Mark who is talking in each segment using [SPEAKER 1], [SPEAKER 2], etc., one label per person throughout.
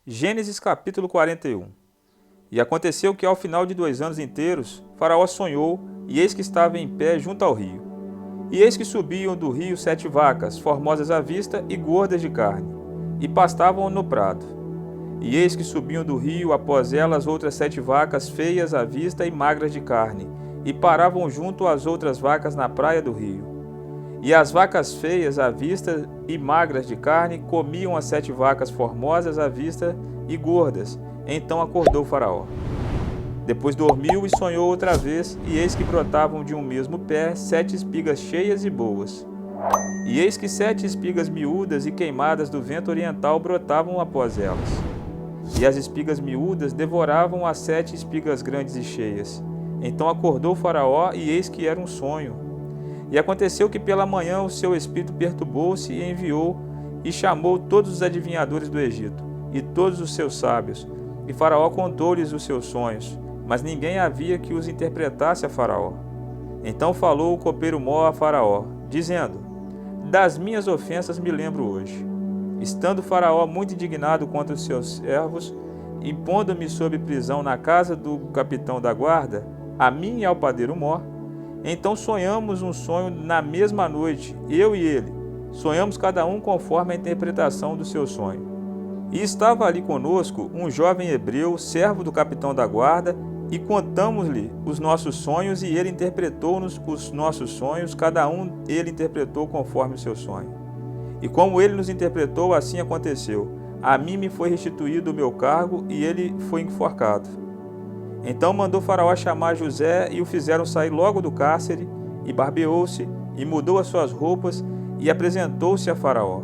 [SPEAKER 1] Gênesis capítulo 41. E aconteceu que ao final de 2 anos inteiros, Faraó sonhou, e eis que estava em pé junto ao rio. E eis que subiam do rio 7 vacas, formosas à vista e gordas de carne, e pastavam no prado. E eis que subiam do rio após elas outras 7 vacas feias à vista e magras de carne, e paravam junto às outras vacas na praia do rio. E as vacas feias à vista e magras de carne comiam as 7 vacas formosas à vista e gordas. Então acordou Faraó. Depois dormiu e sonhou outra vez, e eis que brotavam de um mesmo pé 7 espigas cheias e boas. E eis que 7 espigas miúdas e queimadas do vento oriental brotavam após elas. E as espigas miúdas devoravam as 7 espigas grandes e cheias. Então acordou Faraó, e eis que era um sonho. E aconteceu que pela manhã o seu espírito perturbou-se e enviou e chamou todos os adivinhadores do Egito e todos os seus sábios. E Faraó contou-lhes os seus sonhos, mas ninguém havia que os interpretasse a Faraó. Então falou o copeiro Mó a Faraó, dizendo: Das minhas ofensas me lembro hoje. Estando Faraó muito indignado contra os seus servos, impondo-me sob prisão na casa do capitão da guarda, a mim e ao padeiro Mó, então sonhamos um sonho na mesma noite, eu e ele. Sonhamos cada um conforme a interpretação do seu sonho. E estava ali conosco um jovem hebreu, servo do capitão da guarda, e contamos-lhe os nossos sonhos, e ele interpretou-nos os nossos sonhos, cada um ele interpretou conforme o seu sonho. E como ele nos interpretou, assim aconteceu. A mim me foi restituído o meu cargo, e ele foi enforcado. Então mandou Faraó chamar José, e o fizeram sair logo do cárcere, e barbeou-se, e mudou as suas roupas, e apresentou-se a Faraó.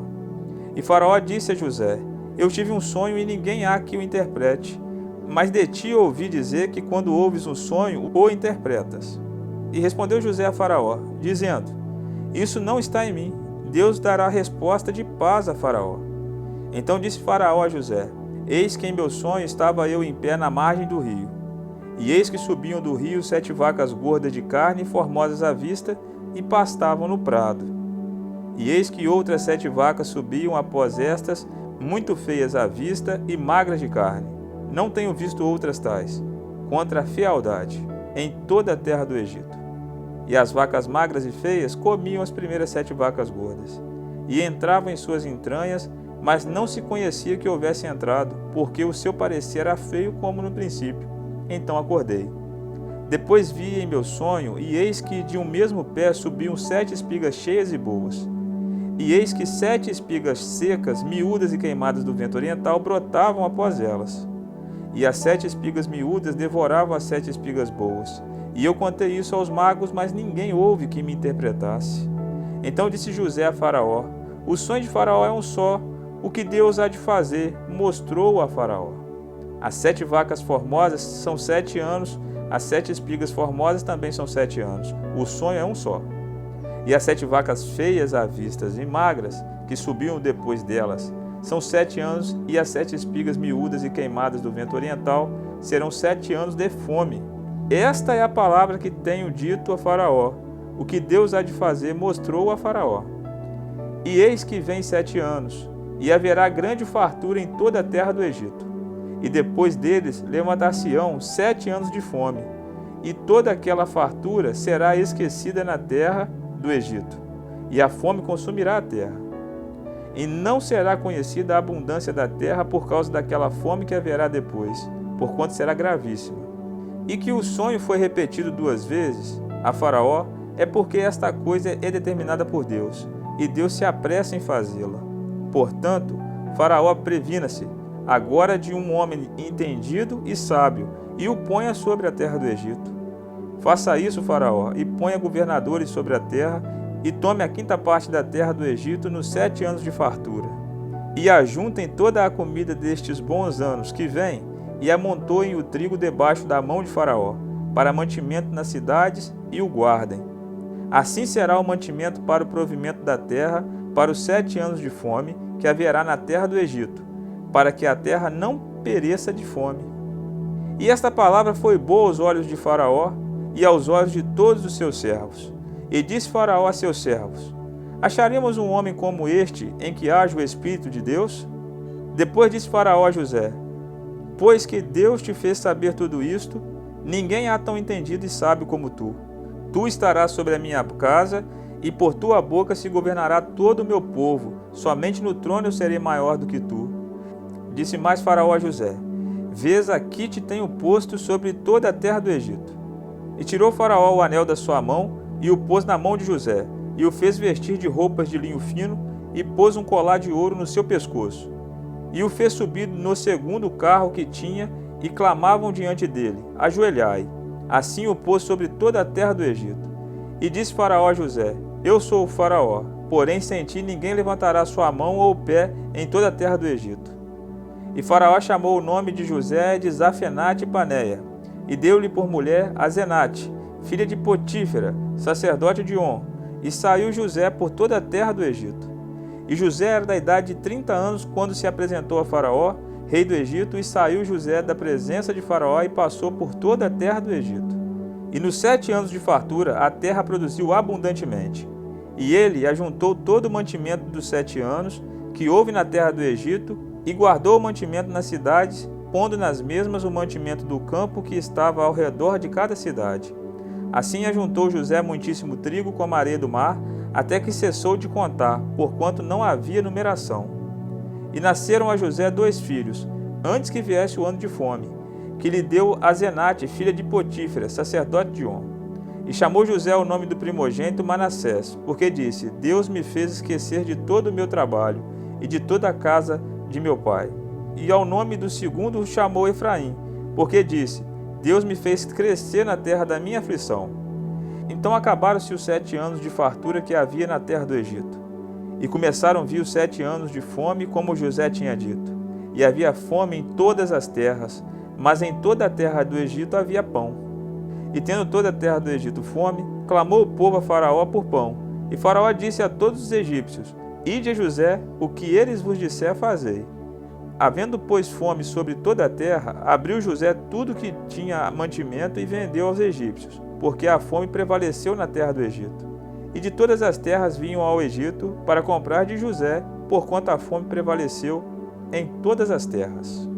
[SPEAKER 1] E Faraó disse a José: Eu tive um sonho, e ninguém há que o interprete, mas de ti ouvi dizer que quando ouves um sonho, o interpretas. E respondeu José a Faraó, dizendo: Isso não está em mim, Deus dará resposta de paz a Faraó. Então disse Faraó a José: Eis que em meu sonho estava eu em pé na margem do rio. E eis que subiam do rio 7 vacas gordas de carne, formosas à vista, e pastavam no prado. E eis que outras 7 vacas subiam após estas, muito feias à vista e magras de carne. Não tenho visto outras tais, contra a fealdade, em toda a terra do Egito. E as vacas magras e feias comiam as primeiras 7 vacas gordas, e entravam em suas entranhas, mas não se conhecia que houvesse entrado, porque o seu parecer era feio como no princípio. Então acordei. Depois vi em meu sonho, e eis que de um mesmo pé subiam 7 espigas cheias e boas. E eis que 7 espigas secas, miúdas e queimadas do vento oriental brotavam após elas. E as 7 espigas miúdas devoravam as 7 espigas boas. E eu contei isso aos magos, mas ninguém houve que me interpretasse. Então disse José a Faraó: O sonho de Faraó é um só, o que Deus há de fazer, mostrou a Faraó. As 7 vacas formosas são 7 anos, as 7 espigas formosas também são 7 anos. O sonho é um só. E as 7 vacas feias à vista e magras, que subiam depois delas, são 7 anos, e as 7 espigas miúdas e queimadas do vento oriental serão 7 anos de fome. Esta é a palavra que tenho dito a Faraó. O que Deus há de fazer mostrou a Faraó. E eis que vem 7 anos, e haverá grande fartura em toda a terra do Egito. E depois deles levantar-se-ão 7 anos de fome, e toda aquela fartura será esquecida na terra do Egito, e a fome consumirá a terra. E não será conhecida a abundância da terra por causa daquela fome que haverá depois, porquanto será gravíssima. E que o sonho foi repetido 2 vezes a Faraó, é porque esta coisa é determinada por Deus, e Deus se apressa em fazê-la. Portanto, Faraó previna-se agora de um homem entendido e sábio, e o ponha sobre a terra do Egito. Faça isso, Faraó, e ponha governadores sobre a terra, e tome a 5ª parte da terra do Egito nos 7 anos de fartura. E ajuntem toda a comida destes bons anos que vêm, e amontoem o trigo debaixo da mão de Faraó, para mantimento nas cidades, e o guardem. Assim será o mantimento para o provimento da terra, para os 7 anos de fome que haverá na terra do Egito, para que a terra não pereça de fome. E esta palavra foi boa aos olhos de Faraó e aos olhos de todos os seus servos. E disse Faraó a seus servos: Acharemos um homem como este, em que haja o Espírito de Deus? Depois disse Faraó a José: Pois que Deus te fez saber tudo isto, ninguém há tão entendido e sábio como tu. Tu estarás sobre a minha casa, e por tua boca se governará todo o meu povo. Somente no trono eu serei maior do que tu. Disse mais Faraó a José: Vês, aqui te tenho posto sobre toda a terra do Egito. E tirou Faraó o anel da sua mão, e o pôs na mão de José, e o fez vestir de roupas de linho fino, e pôs um colar de ouro no seu pescoço. E o fez subir no segundo carro que tinha, e clamavam diante dele: Ajoelhai. Assim o pôs sobre toda a terra do Egito. E disse Faraó a José: Eu sou o Faraó, porém sem ti ninguém levantará sua mão ou pé em toda a terra do Egito. E Faraó chamou o nome de José de Zafenate Paneia, e deu-lhe por mulher Azenate, filha de Potífera, sacerdote de On, e saiu José por toda a terra do Egito. E José era da idade de 30 anos quando se apresentou a Faraó, rei do Egito, e saiu José da presença de Faraó e passou por toda a terra do Egito. E nos 7 anos de fartura a terra produziu abundantemente. E ele ajuntou todo o mantimento dos 7 anos que houve na terra do Egito, e guardou o mantimento nas cidades, pondo nas mesmas o mantimento do campo que estava ao redor de cada cidade. Assim ajuntou José muitíssimo trigo como a areia do mar, até que cessou de contar, porquanto não havia numeração. E nasceram a José 2 filhos, antes que viesse o ano de fome, que lhe deu Azenate, filha de Potífera, sacerdote de On. E chamou José o nome do primogênito Manassés, porque disse: Deus me fez esquecer de todo o meu trabalho e de toda a casa de meu pai. E ao nome do segundo o chamou Efraim, porque disse: Deus me fez crescer na terra da minha aflição. Então acabaram-se os 7 anos de fartura que havia na terra do Egito. E começaram a vir os 7 anos de fome, como José tinha dito. E havia fome em todas as terras, mas em toda a terra do Egito havia pão. E tendo toda a terra do Egito fome, clamou o povo a Faraó por pão. E Faraó disse a todos os egípcios: Ide a José, o que eles vos disser fazei. Havendo, pois, fome sobre toda a terra, abriu José tudo que tinha mantimento e vendeu aos egípcios, porque a fome prevaleceu na terra do Egito. E de todas as terras vinham ao Egito para comprar de José, porquanto a fome prevaleceu em todas as terras.